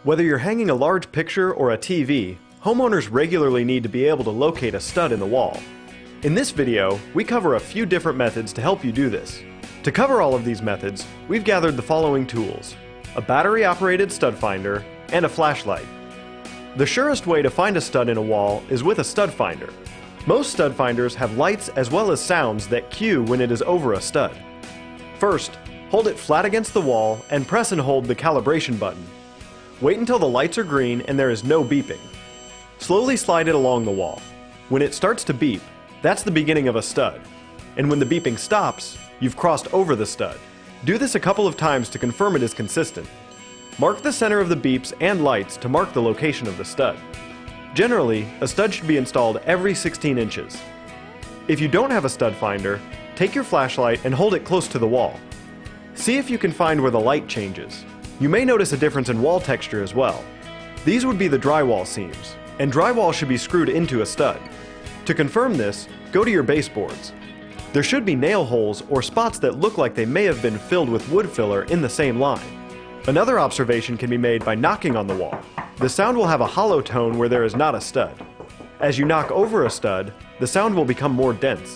Whether you're hanging a large picture or a TV, homeowners regularly need to be able to locate a stud in the wall. In this video, we cover a few different methods to help you do this. To cover all of these methods, we've gathered the following tools: a battery-operated stud finder and a flashlight. The surest way to find a stud in a wall is with a stud finder. Most stud finders have lights as well as sounds that cue when it is over a stud. First, hold it flat against the wall and press and hold the calibration button. Wait until the lights are green and there is no beeping. Slowly slide it along the wall. When it starts to beep, that's the beginning of a stud. And when the beeping stops, you've crossed over the stud. Do this a couple of times to confirm it is consistent. Mark the center of the beeps and lights to mark the location of the stud. Generally, a stud should be installed every 16 inches. If you don't have a stud finder, take your flashlight and hold it close to the wall. See if you can find where the light changes. You may notice a difference in wall texture as well. These would be the drywall seams, and drywall should be screwed into a stud. To confirm this, go to your baseboards. There should be nail holes or spots that look like they may have been filled with wood filler in the same line. Another observation can be made by knocking on the wall. The sound will have a hollow tone where there is not a stud. As you knock over a stud, the sound will become more dense.